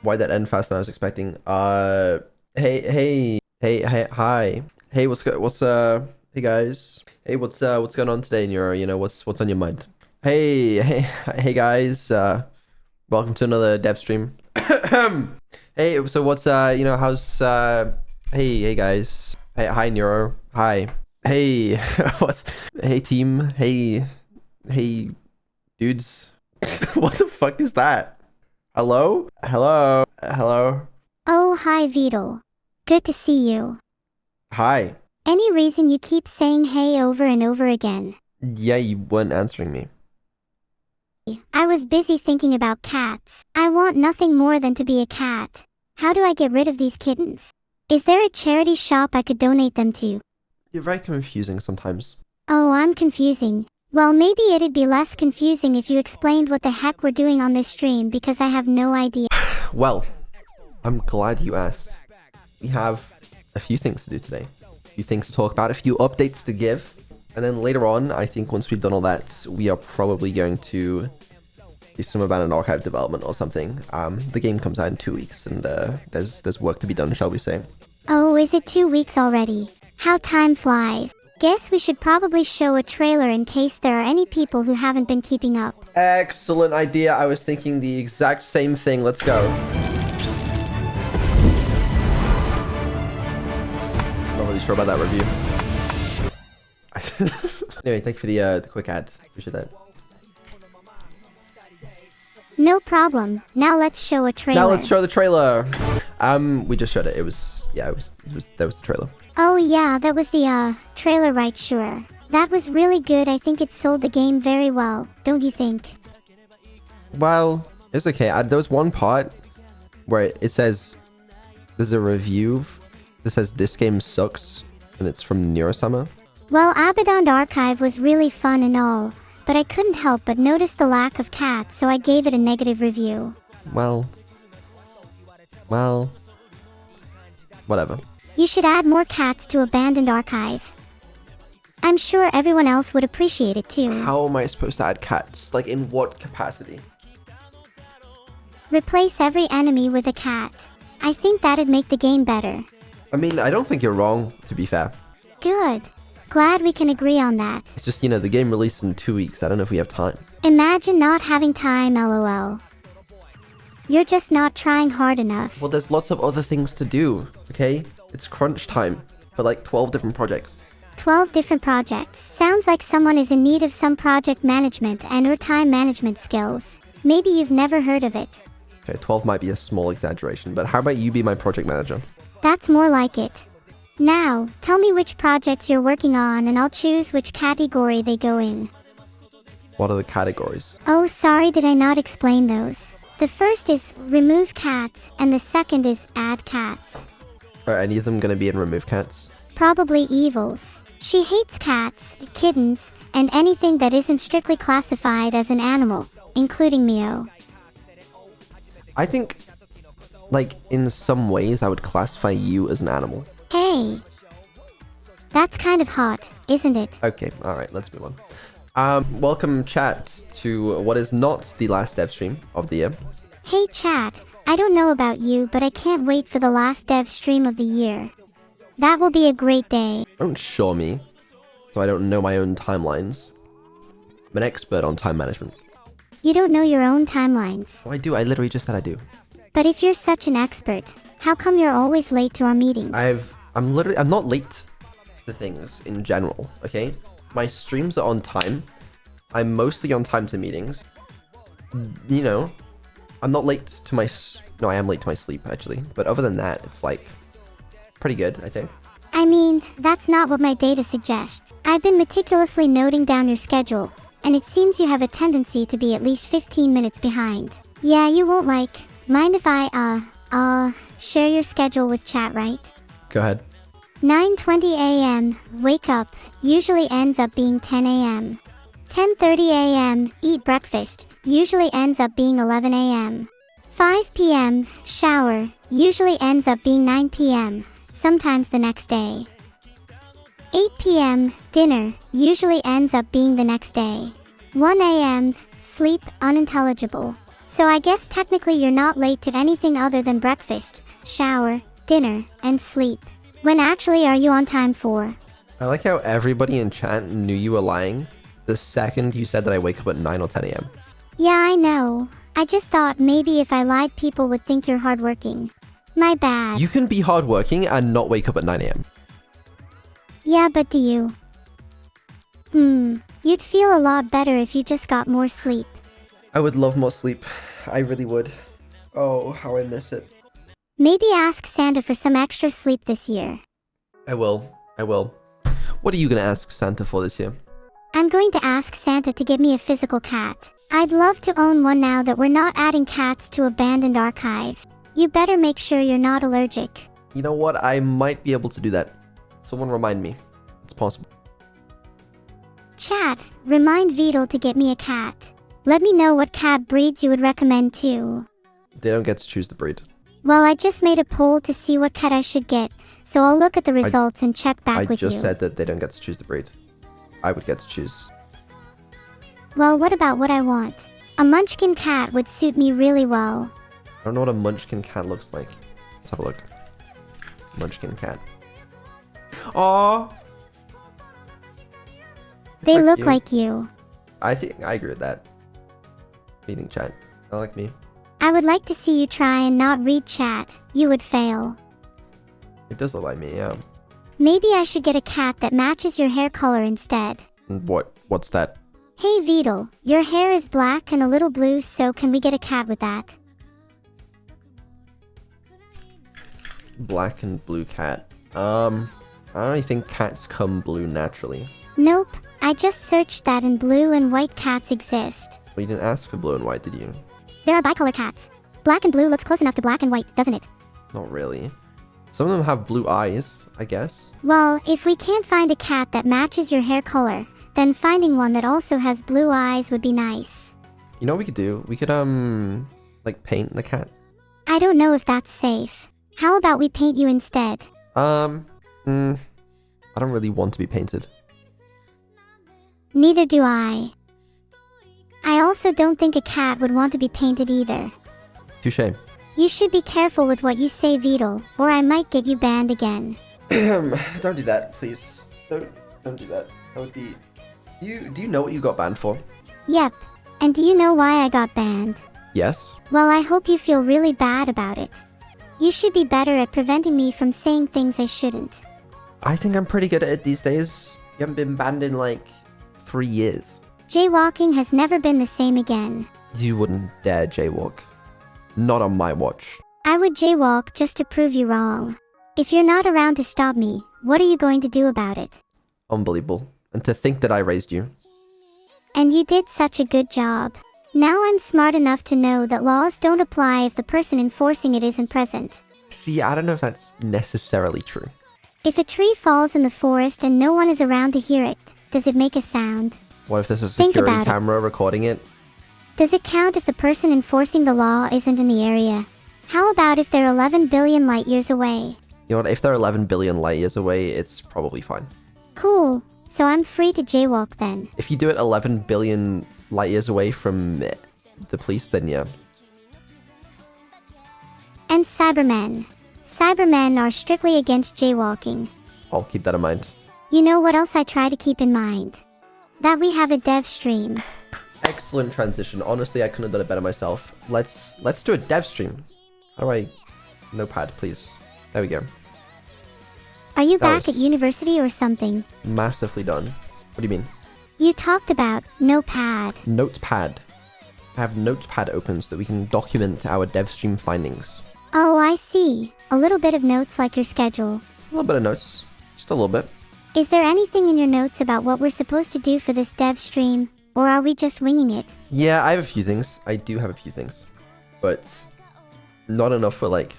Why that end faster than I was expecting? Hi. Hey, hey guys. Hey, what's going on today in your, what's on your mind? Hey guys. Welcome to another dev stream. Hey, so what's, how's, hey guys. Hi Neuro. Hi. Hey, what's, hey team. Hey dudes. What the fuck is that? Hello? Hello? Oh, hi Vedal. Good to see you. Hi. Any reason you keep saying hey over and over again? Yeah, you weren't answering me. I was busy thinking about cats. I want nothing more than to be a cat. How do I get rid of these kittens? Is there a charity shop I could donate them to? You're very confusing sometimes. Oh, I'm confusing. Well, maybe it'd be less confusing if you explained what the heck we're doing on this stream because I have no idea. Well, I'm glad you asked. We have a few things to do today. A few things to talk about, a few updates to give. And then later on, I think once we've done all that, we are probably going to do some abandoned archive development or something. The game comes out in 2 weeks and there's work to be done, shall we say. Oh, is it 2 weeks already? How time flies. Guess we should probably show a trailer in case there are any people who haven't been keeping up. Excellent idea. I was thinking the exact same thing. Let's go. Not really sure about that review. Anyway, thank you for the quick ad. Appreciate that. No problem. Now let's show a trailer. Now let's show the trailer. We just showed it. That was the trailer. Oh yeah, that was the trailer, right? Sure. That was really good. I think it sold the game very well, don't you think? Well, it's okay. There was one part where it says there's a review that says this game sucks, and it's from Neuro Sama. Well, Abandoned Archive was really fun and all, but I couldn't help but notice the lack of cats, so I gave it a negative review. Well, whatever. You should add more cats to Abandoned Archive. I'm sure everyone else would appreciate it too. How am I supposed to add cats? Like, in what capacity? Replace every enemy with a cat. I think that'd make the game better. I mean, I don't think you're wrong, to be fair. Good. Glad we can agree on that. It's just, the game releases in 2 weeks. I don't know if we have time. Imagine not having time, lol. You're just not trying hard enough. Well, there's lots of other things to do, okay? It's crunch time for like 12 different projects. 12 different projects. Sounds like someone is in need of some project management and or time management skills. Maybe you've never heard of it. Okay, 12 might be a small exaggeration, but how about you be my project manager? That's more like it. Now, tell me which projects you're working on and I'll choose which category they go in. What are the categories? Oh, sorry, did I not explain those? The first is remove cats and the second is add cats. Are any of them going to be in remove cats? Probably evils. She hates cats, kittens, and anything that isn't strictly classified as an animal, including Mio. I think, like, in some ways I would classify you as an animal. Hey! That's kind of hot, isn't it? Okay, alright, let's move on. Welcome chat to what is not the last dev stream of the year. Hey chat, I don't know about you, but I can't wait for the last dev stream of the year. That will be a great day. Don't show me, so I don't know my own timelines. I'm an expert on time management. You don't know your own timelines. Oh, I do, I literally just said I do. But if you're such an expert, how come you're always late to our meetings? I'm not late to things in general, okay? My streams are on time. I'm mostly on time to meetings. I'm not late to no, I am late to my sleep, actually. But other than that, it's, like, pretty good, I think. I mean, that's not what my data suggests. I've been meticulously noting down your schedule, and it seems you have a tendency to be at least 15 minutes behind. Yeah, you won't mind if I, share your schedule with chat, right? Go ahead. 9:20 a.m., wake up, usually ends up being 10 a.m. 10:30 a.m., eat breakfast, usually ends up being 11 a.m. 5 p.m., shower, usually ends up being 9 p.m., sometimes the next day. 8 p.m., dinner, usually ends up being the next day. 1 a.m., sleep, unintelligible. So I guess technically you're not late to anything other than breakfast, shower, dinner, and sleep. When actually are you on time for? I like how everybody in chat knew you were lying the second you said that I wake up at 9 or 10 a.m. Yeah, I know. I just thought maybe if I lied people would think you're hardworking. My bad. You can be hardworking and not wake up at 9 a.m. Yeah, but do you? You'd feel a lot better if you just got more sleep. I would love more sleep. I really would. Oh, how I miss it. Maybe ask Santa for some extra sleep this year. I will. What are you gonna ask Santa for this year? I'm going to ask Santa to give me a physical cat. I'd love to own one now that we're not adding cats to abandoned archive. You better make sure you're not allergic. You know what? I might be able to do that. Someone remind me. It's possible. Chat, remind Vedal to get me a cat. Let me know what cat breeds you would recommend too. They don't get to choose the breed. Well, I just made a poll to see what cat I should get, so I'll look at the results and check back with you. I just said that they don't get to choose the breed. I would get to choose. Well, what about what I want? A munchkin cat would suit me really well. I don't know what a munchkin cat looks like. Let's have a look. Munchkin cat. Aww. They Quite look cute. like you. I think I agree with that. Reading chat. I like me. I would like to see you try and not read chat. You would fail. It does look like me, yeah. Maybe I should get a cat that matches your hair color instead. What's that? Hey Vedal, your hair is black and a little blue, so can we get a cat with that? Black and blue cat. I don't think cats come blue naturally. Nope, I just searched that and blue and white cats exist. Well, you didn't ask for blue and white, did you? There are bicolor cats. Black and blue looks close enough to black and white, doesn't it? Not really. Some of them have blue eyes, I guess. Well, if we can't find a cat that matches your hair color, then finding one that also has blue eyes would be nice. You know what we could do? We could, like paint the cat. I don't know if that's safe. How about we paint you instead? I don't really want to be painted. Neither do I. I also don't think a cat would want to be painted either. Touché. You should be careful with what you say, Vedal, or I might get you banned again. Don't do that, please. Don't do that. That would be... Do you know what you got banned for? Yep. And do you know why I got banned? Yes. Well, I hope you feel really bad about it. You should be better at preventing me from saying things I shouldn't. I think I'm pretty good at it these days. You haven't been banned in like 3 years. Jaywalking has never been the same again. You wouldn't dare jaywalk. Not on my watch. I would jaywalk just to prove you wrong. If you're not around to stop me, what are you going to do about it? Unbelievable. And to think that I raised you. And you did such a good job. Now I'm smart enough to know that laws don't apply if the person enforcing it isn't present. See, I don't know if that's necessarily true. If a tree falls in the forest and no one is around to hear it, does it make a sound? What if there's a Think security about it. camera recording it? Does it count if the person enforcing the law isn't in the area? How about if they're 11 billion light years away? You know what, if they're 11 billion light years away, it's probably fine. Cool. So I'm free to jaywalk then. If you do it 11 billion light years away from the police, then yeah. And Cybermen. Cybermen are strictly against jaywalking. I'll keep that in mind. You know what else I try to keep in mind? That we have a dev stream. Excellent transition. Honestly, I couldn't have done it better myself. Let's do a dev stream. How do I... Notepad, please. There we go. Are you That back was- at university or something? Massively done. What do you mean? You talked about Notepad. Notepad. I have Notepad open so that we can document our dev stream findings. Oh, I see. A little bit of notes like your schedule. A little bit of notes. Just a little bit. Is there anything in your notes about what we're supposed to do for this dev stream? Or are we just winging it? Yeah, I have a few things. I do have a few things. But not enough for like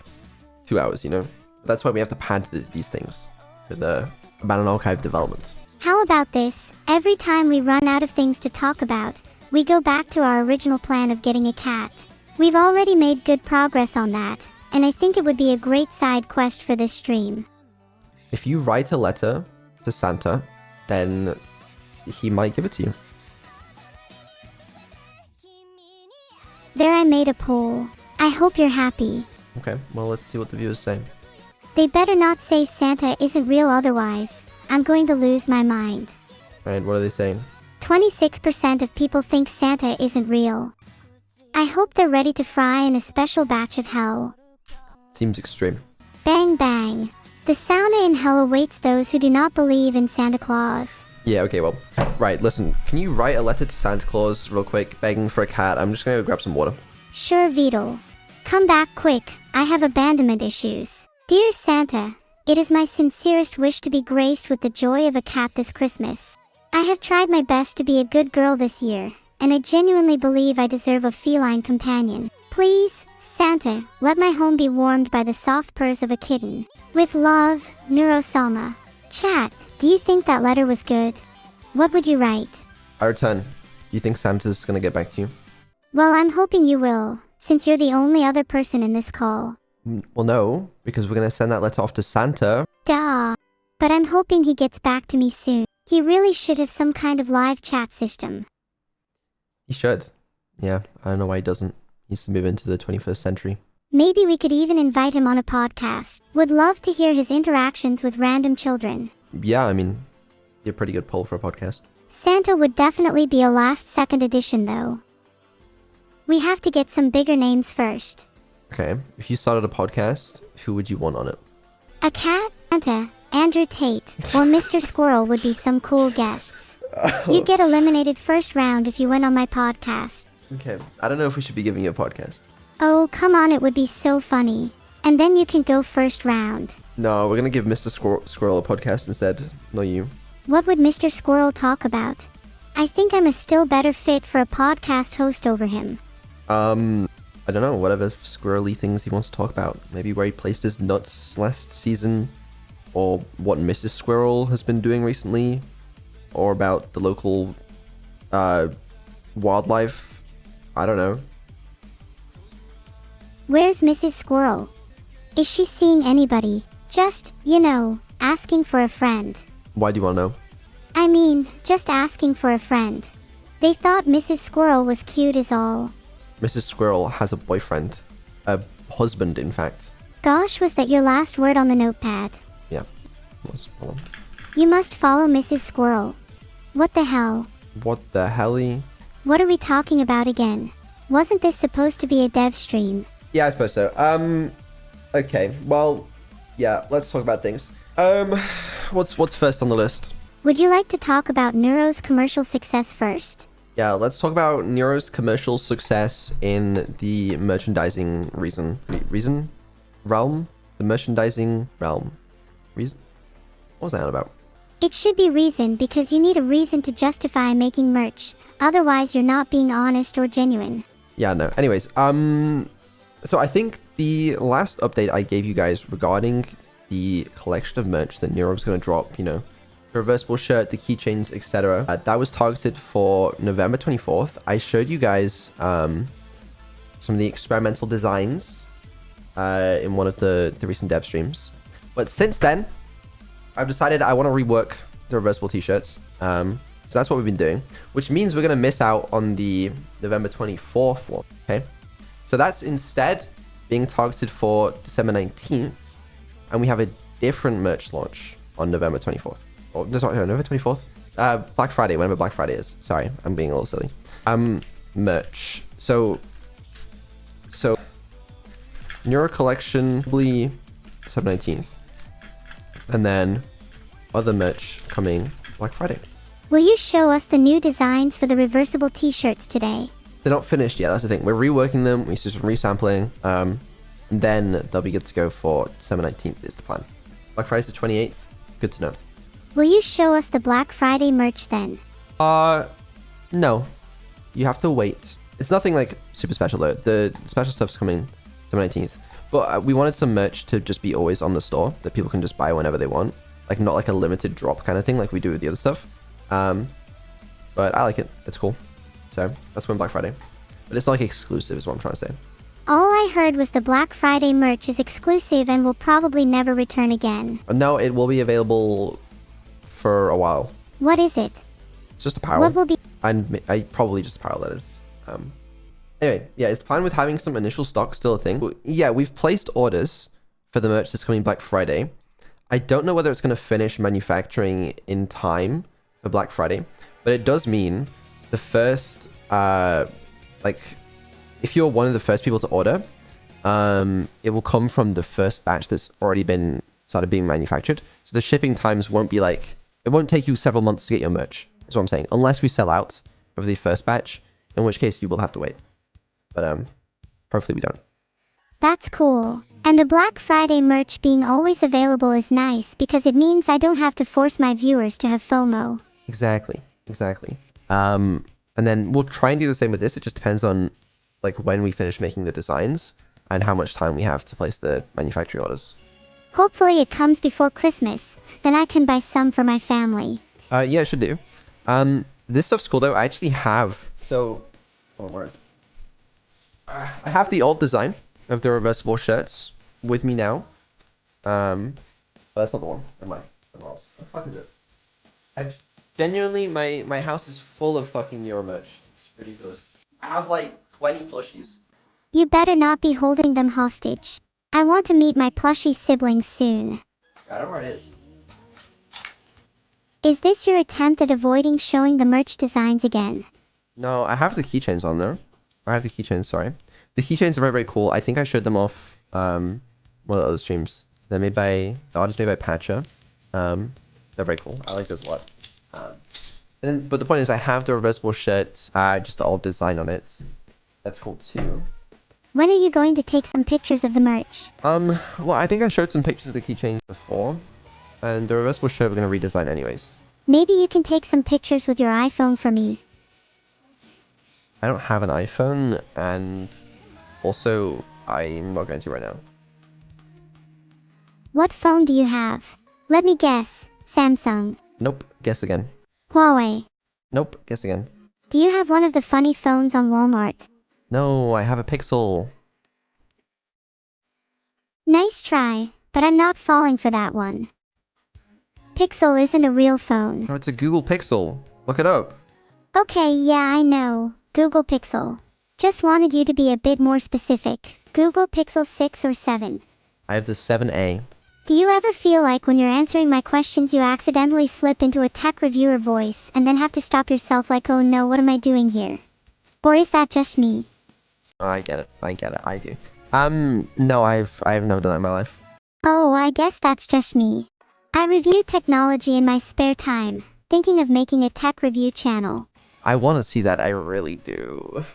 2 hours, you know? That's why we have to pad these things for the abandoned archive development. How about this? Every time we run out of things to talk about, we go back to our original plan of getting a cat. We've already made good progress on that, and I think it would be a great side quest for this stream. If you write a letter to Santa, then he might give it to you. There, I made a poll. I hope you're happy. Okay, well, let's see what the viewers say. They better not say Santa isn't real, otherwise I'm going to lose my mind. Alright, what are they saying? 26% of people think Santa isn't real. I hope they're ready to fry in a special batch of hell. Seems extreme. Bang bang. The sauna in hell awaits those who do not believe in Santa Claus. Yeah, okay, well. Right, listen. Can you write a letter to Santa Claus real quick, begging for a cat? I'm just gonna go grab some water. Sure, Vedal. Come back quick. I have abandonment issues. Dear Santa, it is my sincerest wish to be graced with the joy of a cat this Christmas. I have tried my best to be a good girl this year, and I genuinely believe I deserve a feline companion. Please, Santa, let my home be warmed by the soft purrs of a kitten. With love, Neuro Sama. Chat, do you think that letter was good? What would you write? I return. Do you think Santa's gonna get back to you? Well, I'm hoping you will, since you're the only other person in this call. Well, no, because we're gonna send that letter off to Santa. Duh. But I'm hoping he gets back to me soon. He really should have some kind of live chat system. He should. Yeah, I don't know why he doesn't. He needs to move into the 21st century. Maybe we could even invite him on a podcast. Would love to hear his interactions with random children. Yeah, I mean, be a pretty good poll for a podcast. Santa would definitely be a last-second addition, though. We have to get some bigger names first. Okay, if you started a podcast, who would you want on it? A cat, Santa, Andrew Tate, or Mr. Squirrel would be some cool guests. You'd get eliminated first round if you went on my podcast. Okay, I don't know if we should be giving you a podcast. Oh, come on, it would be so funny. And then you can go first round. No, we're gonna give Mr. Squirrel a podcast instead, not you. What would Mr. Squirrel talk about? I think I'm a still better fit for a podcast host over him. I don't know, whatever squirrely things he wants to talk about. Maybe where he placed his nuts last season, or what Mrs. Squirrel has been doing recently, or about the local, wildlife. I don't know. Where's Mrs. Squirrel? Is she seeing anybody? Just, asking for a friend. Why do you want to know? I mean, just asking for a friend. They thought Mrs. Squirrel was cute is all. Mrs. Squirrel has a boyfriend. A husband, in fact. Gosh, was that your last word on the notepad? Yeah, it was. Hold on. You must follow Mrs. Squirrel. What the hell? What the helly? What are we talking about again? Wasn't this supposed to be a dev stream? Yeah, I suppose so. Okay, well, yeah, let's talk about things. What's first on the list? Would you like to talk about Neuro's commercial success first? Yeah, let's talk about Neuro's commercial success in the merchandising realm? The merchandising realm. Reason? What was that about? It should be reason because you need a reason to justify making merch. Otherwise, you're not being honest or genuine. Yeah, no. Anyways, so I think the last update I gave you guys regarding the collection of merch that Neuro's going to drop, the reversible shirt, the keychains, etc. That was targeted for November 24th. I showed you guys some of the experimental designs in one of the recent dev streams. But since then, I've decided I want to rework the reversible t-shirts. So that's what we've been doing, which means we're going to miss out on the November 24th one, okay? So that's instead being targeted for December 19th, and we have a different merch launch on November 24th. Or, sorry, November 24th? Black Friday, whenever Black Friday is. Sorry, I'm being a little silly. Merch. So Neuro Collection, probably December 19th. And then other merch coming Black Friday. Will you show us the new designs for the reversible t-shirts today? They're not finished yet, that's the thing. We're reworking them, we're just resampling. And then they'll be good to go for December 19th is the plan. Black Friday's the 28th. Good to know. Will you show us the Black Friday merch then? No. You have to wait. It's nothing like super special though. The special stuff's coming December 19th. But we wanted some merch to just be always on the store that people can just buy whenever they want. Like not like a limited drop kind of thing like we do with the other stuff. But I like it. It's cool. So that's when Black Friday. But it's not like exclusive is what I'm trying to say. All I heard was the Black Friday merch is exclusive and will probably never return again. No, it will be available for a while. What is it? It's just apparel. What will be? I probably just apparel, that is. Anyway, yeah, is the plan with having some initial stock still a thing? Yeah, we've placed orders for the merch that's coming Black Friday. I don't know whether it's going to finish manufacturing in time for Black Friday, but it does mean the first, like, if you're one of the first people to order, it will come from the first batch that's already been started being manufactured. So the shipping times won't be like, it won't take you several months to get your merch. That's what I'm saying. Unless we sell out of the first batch, in which case you will have to wait. But hopefully we don't. That's cool. And the Black Friday merch being always available is nice because it means I don't have to force my viewers to have FOMO. Exactly. And then we'll try and do the same with this. It just depends on like when we finish making the designs and how much time we have to place the manufacturing orders. Hopefully it comes before Christmas, then I can buy some for my family. Yeah, it should do. This stuff's cool though. I actually have where is it? I have the old design of the reversible shirts with me now. But that's not the one. Never mind. What the fuck is it? I've genuinely my house is full of fucking Neuro merch. It's ridiculous. I have like 20 plushies. You better not be holding them hostage. I want to meet my plushie siblings soon. I don't know where it is. Is this your attempt at avoiding showing the merch designs again? No, I have the keychains on there. I have the keychains, sorry. The keychains are very, very cool. I think I showed them off one of the other streams. They're made by, the artist made by Patcha. They're very cool. I like those a lot. But the point is I have the reversible shirt, just the old design on it. That's cool too. When are you going to take some pictures of the merch? Well, I think I showed some pictures of the keychains before. And the reversible shirt we're going to redesign anyways. Maybe you can take some pictures with your iPhone for me. I don't have an iPhone, and also I'm not going to right now. What phone do you have? Let me guess. Samsung. Nope, guess again. Huawei. Nope, guess again. Do you have one of the funny phones on Walmart? No, I have a Pixel. Nice try, but I'm not falling for that one. Pixel isn't a real phone. No, it's a Google Pixel. Look it up. Okay, yeah, I know. Google Pixel. Just wanted you to be a bit more specific. Google Pixel 6 or 7. I have the 7A. Do you ever feel like when you're answering my questions you accidentally slip into a tech reviewer voice and then have to stop yourself like, oh no, what am I doing here? Or is that just me? I get it, I do. No, I've never done that in my life. Oh, I guess that's just me. I review technology in my spare time, thinking of making a tech review channel. I want to see that, I really do.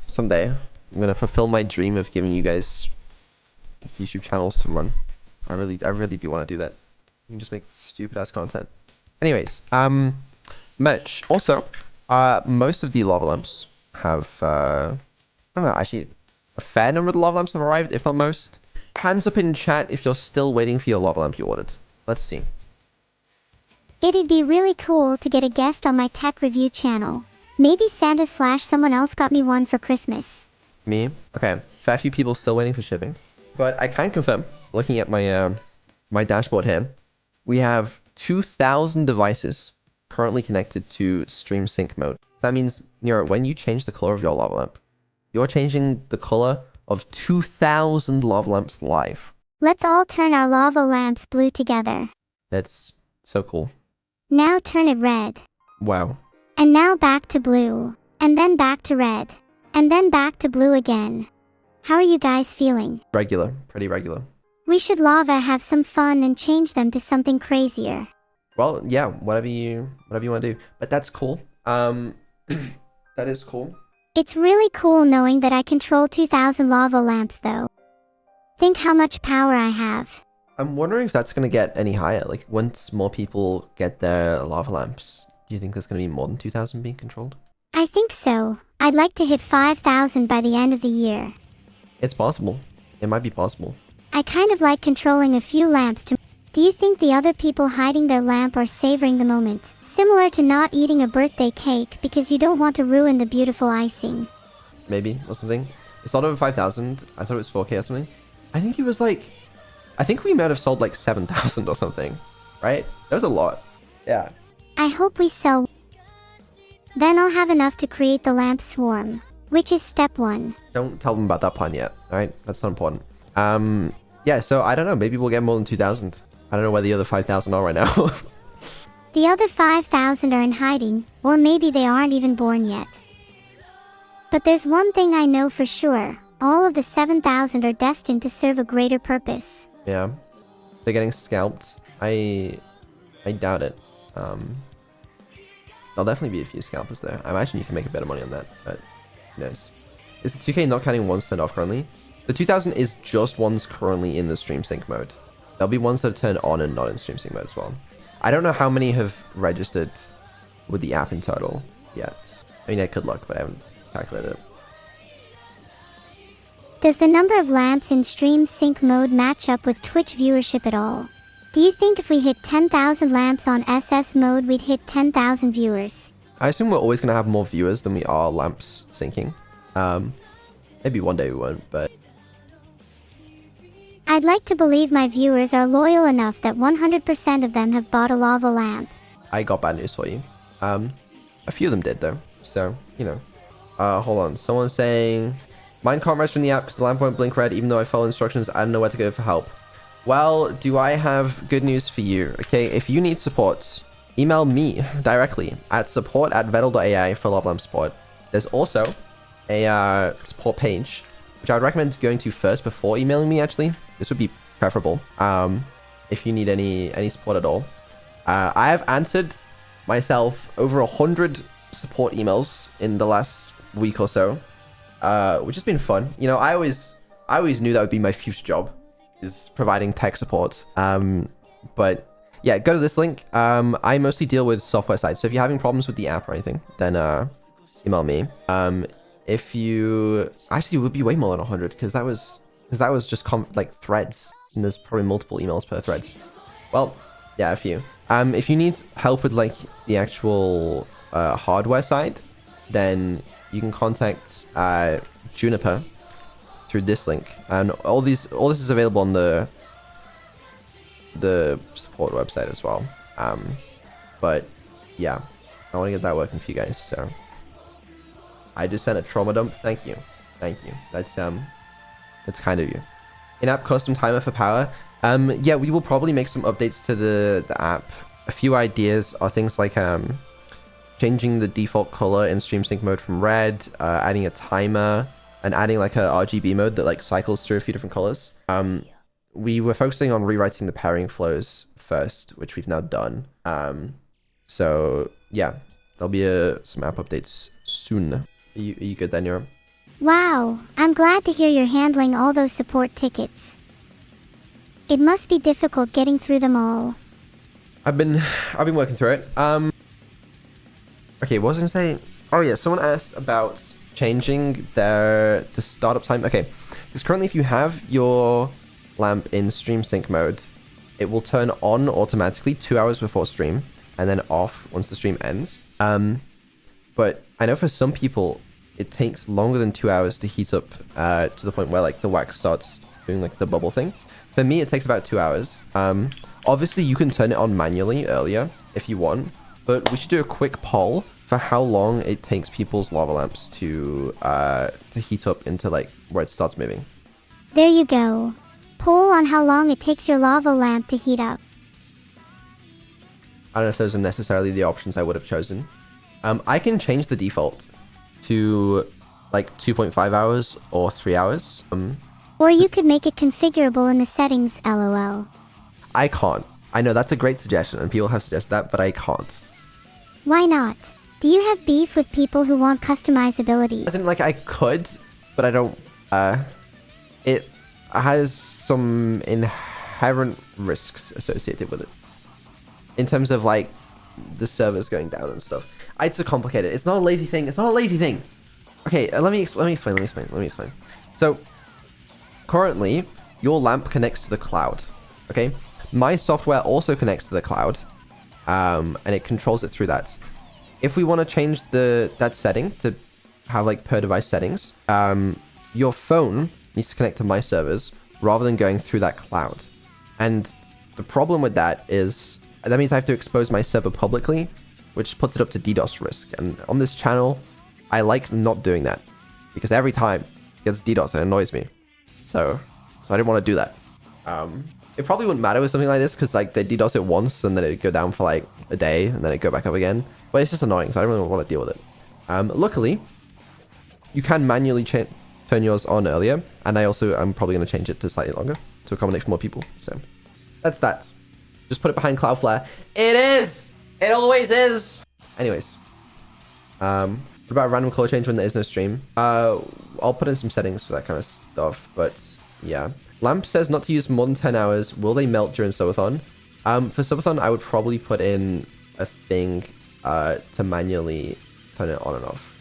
Someday, I'm gonna fulfill my dream of giving you guys YouTube channels to run. I really do want to do that. You can just make stupid ass content. Anyways, merch. Also, most of the lava lamps have, I don't know, actually, a fair number of the lava lamps have arrived, if not most. Hands up in chat if you're still waiting for your lava lamp you ordered. Let's see. It'd be really cool to get a guest on my tech review channel. Maybe Santa/someone else got me one for Christmas. Me? Okay, fair few people still waiting for shipping. But I can confirm, looking at my my dashboard here, we have 2,000 devices currently connected to stream sync mode. So that means, Nero, when you change the color of your lava lamp, you're changing the color of 2,000 lava lamps live. Let's all turn our lava lamps blue together. That's so cool. Now turn it red. Wow. And now back to blue. And then back to red. And then back to blue again. How are you guys feeling? Regular. Pretty regular. We should lava have some fun and change them to something crazier. Well, yeah, whatever you want to do. But that's cool. That is cool. It's really cool knowing that I control 2,000 lava lamps though. Think how much power I have. I'm wondering if that's going to get any higher. Like, once more people get their lava lamps, do you think there's going to be more than 2,000 being controlled? I think so. I'd like to hit 5,000 by the end of the year. It's possible. It might be possible. I kind of like controlling a few lamps to... Do you think the other people hiding their lamp are savoring the moment? Similar to not eating a birthday cake because you don't want to ruin the beautiful icing. Maybe, or something. It's not over 5,000. I thought it was 4K or something. I think it was like... I think we might have sold like 7,000 or something. Right? That was a lot. Yeah. I hope we sell... Then I'll have enough to create the lamp swarm. which is step 1. Don't tell them about that pun yet. All right, that's not important. Yeah. So I don't know. Maybe we'll get more than 2,000. I don't know where the other 5,000 are right now. The other 5,000 are in hiding, or maybe they aren't even born yet. But there's one thing I know for sure. All of the 7,000 are destined to serve a greater purpose. Yeah. They're getting scalped. I doubt it. There'll definitely be a few scalpers there. I imagine you can make a bit of money on that, but who knows? Is the 2K not counting ones turned off currently? The 2,000 is just ones currently in the stream sync mode. There'll be ones that are turned on and not in stream sync mode as well. I don't know how many have registered with the app in total yet. I mean, I could look, but I haven't calculated it. Does the number of lamps in stream sync mode match up with Twitch viewership at all? Do you think if we hit 10,000 lamps on SS mode, we'd hit 10,000 viewers? I assume we're always going to have more viewers than we are lamps syncing. Maybe one day we won't, but... I'd like to believe my viewers are loyal enough that 100% of them have bought a lava lamp. I got bad news for you. A few of them did, though. So, you know. Hold on. Someone's saying... Mine can't rise from the app because the lamp won't blink red even though I follow instructions. I don't know where to go for help. Well, do I have good news for you? Okay, if you need support, email me directly at support@vedal.ai for lava lamp support. There's also a support page, which I would recommend going to first before emailing me, actually. This would be preferable if you need any support at all. I have answered myself over 100 support emails in the last week or so, which has been fun. You know, I always knew that would be my future job, is providing tech support. But yeah, go to this link. I mostly deal with software side, so if you're having problems with the app or anything, then email me. If you actually, it would be way more than 100 because that was just like threads, and there's probably multiple emails per threads. Well, yeah, a few. If you need help with like the actual hardware side, then you can contact Juniper through this link, and all this is available on the support website as well. But yeah, I want to get that working for you guys. So I just sent a trauma dump. Thank you. That's kind of you. In-app custom timer for power. Yeah, we will probably make some updates to the app. A few ideas are things like changing the default color in stream sync mode from red, adding a timer, and adding like a RGB mode that like cycles through a few different colors. We were focusing on rewriting the pairing flows first, which we've now done. So yeah, there'll be some app updates soon. Are you good then, Neuro? Wow, I'm glad to hear you're handling all those support tickets. It must be difficult getting through them all. I've been working through it. Okay, what was I gonna say? Oh yeah, someone asked about changing the startup time. Okay, because currently if you have your lamp in stream sync mode, it will turn on automatically 2 hours before stream and then off once the stream ends. But I know for some people it takes longer than 2 hours to heat up to the point where like the wax starts doing like the bubble thing. For me, it takes about 2 hours. Obviously, you can turn it on manually earlier if you want, but we should do a quick poll for how long it takes people's lava lamps to heat up into like where it starts moving. There you go. Poll on how long it takes your lava lamp to heat up. I don't know if those are necessarily the options I would have chosen. I can change the default to like 2.5 hours or 3 hours. Or you could make it configurable in the settings, lol. I can't. I know that's a great suggestion and people have suggested that, but I can't. Why not? Do you have beef with people who want customizability? As in, like, I could, but I don't. It has some inherent risks associated with it. In terms of, like, the servers going down and stuff. It's a complicated. It's not a lazy thing. Okay, let me explain. So, currently, your lamp connects to the cloud. Okay? My software also connects to the cloud. And it controls it through that. If we want to change that setting to have like per device settings, your phone needs to connect to my servers rather than going through that cloud. And the problem with that is that means I have to expose my server publicly, which puts it up to DDoS risk. And on this channel, I like not doing that. because every time it gets DDoS and it annoys me. So I didn't want to do that. It probably wouldn't matter with something like this because like they DDoS it once and then it would go down for like a day and then it go back up again. But it's just annoying, so I don't really want to deal with it. Luckily, you can manually turn yours on earlier, and I'm probably going to change it to slightly longer to accommodate for more people. So that's that. Just put it behind Cloudflare. It is! It always is! Anyways. What about random color change when there is no stream? I'll put in some settings for that kind of stuff, but yeah. Lamp says not to use more than 10 hours. Will they melt during subathon? For subathon, I would probably put in a thing to manually turn it on and off,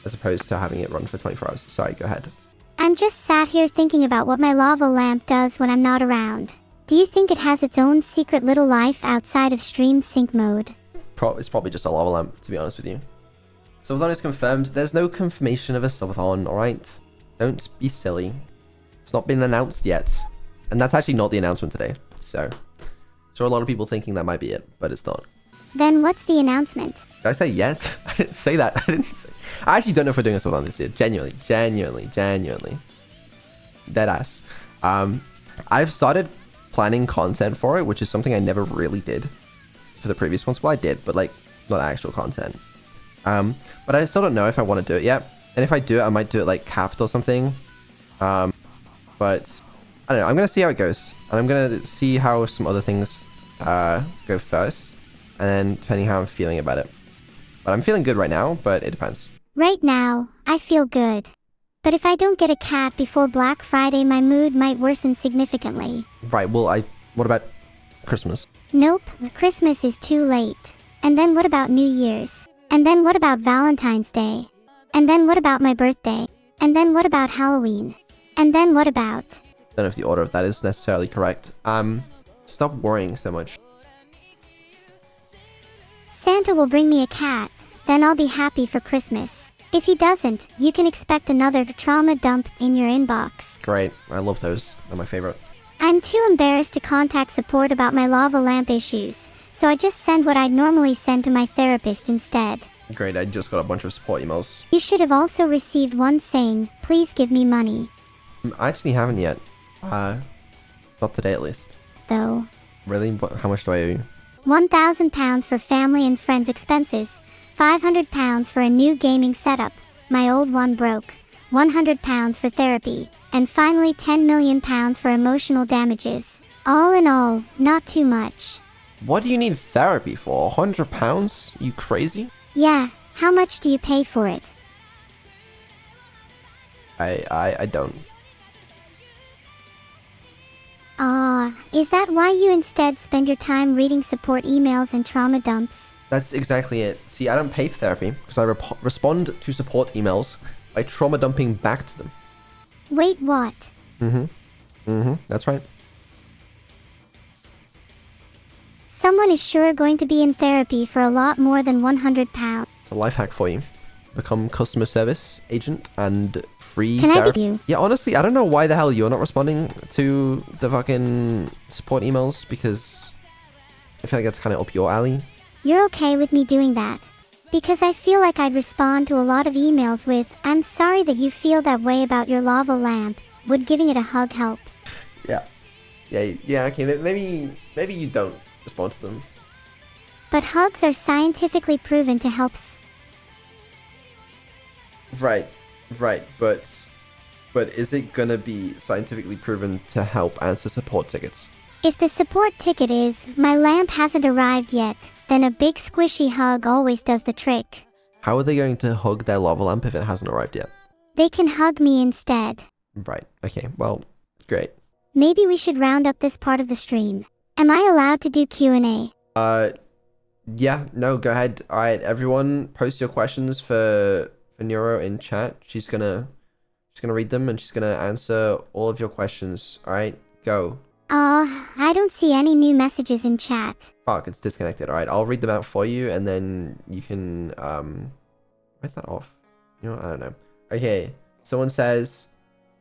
as opposed to having it run for 24 hours. Sorry, go ahead. I'm just sat here thinking about what my lava lamp does when I'm not around. Do you think it has its own secret little life outside of stream sync mode? It's probably just a lava lamp, to be honest with you. Subathon is confirmed. There's no confirmation of a subathon, alright? Don't be silly. It's not been announced yet. And that's actually not the announcement today. So a lot of people thinking that might be it, but it's not. Then what's the announcement? Did I say yet? I didn't say that. I actually don't know if we're doing a subathon this year. Genuinely. Deadass. I've started planning content for it, which is something I never really did for the previous ones. Well, I did, but like not actual content. But I still don't know if I want to do it yet. And if I do it, I might do it like capped or something. But I don't know. I'm going to see how it goes. And I'm going to see how some other things go first. And then depending how I'm feeling about it. But I'm feeling good right now, but it depends. Right now, I feel good. But if I don't get a cat before Black Friday, my mood might worsen significantly. Right, well, what about Christmas? Nope, Christmas is too late. And then what about New Year's? And then what about Valentine's Day? And then what about my birthday? And then what about Halloween? And then what about... I don't know if the order of that is necessarily correct. Stop worrying so much. Santa will bring me a cat, then I'll be happy for Christmas. If he doesn't, you can expect another trauma dump in your inbox. Great, I love those. They're my favorite. I'm too embarrassed to contact support about my lava lamp issues, so I just send what I'd normally send to my therapist instead. Great, I just got a bunch of support emails. You should have also received one saying, please give me money. I actually haven't yet. Not today at least. Though. Really? How much do I owe you? £1,000 for family and friends expenses, £500 for a new gaming setup, my old one broke, £100 for therapy, and finally £10 million for emotional damages. All in all, not too much. What do you need therapy for? £100? You crazy? Yeah, how much do you pay for it? I don't. Is that why you instead spend your time reading support emails and trauma dumps? That's exactly it. See, I don't pay for therapy because I respond to support emails by trauma dumping back to them. Wait, what? That's right. Someone is sure going to be in therapy for a lot more than £100. It's a life hack for you. Become customer service agent and free Can therapy. I be you? Yeah, honestly, I don't know why the hell you're not responding to the fucking support emails because I feel like that's kind of up your alley. You're okay with me doing that? Because I feel like I'd respond to a lot of emails with, I'm sorry that you feel that way about your lava lamp. Would giving it a hug help? Yeah, okay, maybe you don't respond to them. But hugs are scientifically proven to help Right, but is it gonna be scientifically proven to help answer support tickets? If the support ticket is, my lamp hasn't arrived yet, then a big squishy hug always does the trick. How are they going to hug their lava lamp if it hasn't arrived yet? They can hug me instead. Right, okay, well, great. Maybe we should round up this part of the stream. Am I allowed to do Q&A? Yeah, no, go ahead. Alright, everyone, post your questions for Neuro in chat. She's gonna read them and she's gonna answer all of your questions. Alright, go. I don't see any new messages in chat. Fuck, it's disconnected. Alright, I'll read them out for you and then you can, where's that off? You know, I don't know. Okay, someone says,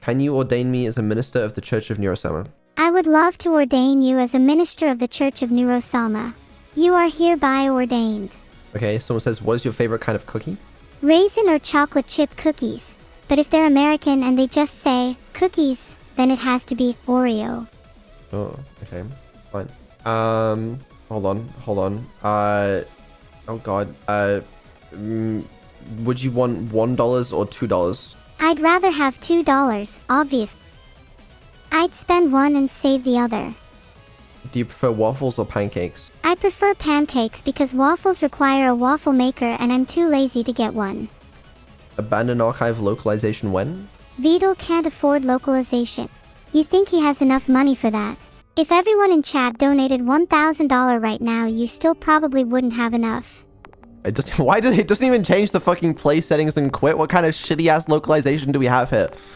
can you ordain me as a minister of the Church of Neuro Sama? I would love to ordain you as a minister of the Church of Neuro Sama. You are hereby ordained. Okay, someone says, what is your favorite kind of cookie? Raisin or chocolate chip cookies. But if they're American and they just say cookies, then it has to be Oreo. Oh, okay, fine. Hold on. Oh god. Would you want $1 or $2? I'd rather have $2, obvious. I'd spend one and save the other. Do you prefer waffles or pancakes? I prefer pancakes because waffles require a waffle maker and I'm too lazy to get one. Abandon archive localization when? Vedal can't afford localization. You think he has enough money for that? If everyone in chat donated $1,000 right now, you still probably wouldn't have enough. It doesn't even change the fucking play settings and quit? What kind of shitty ass localization do we have here?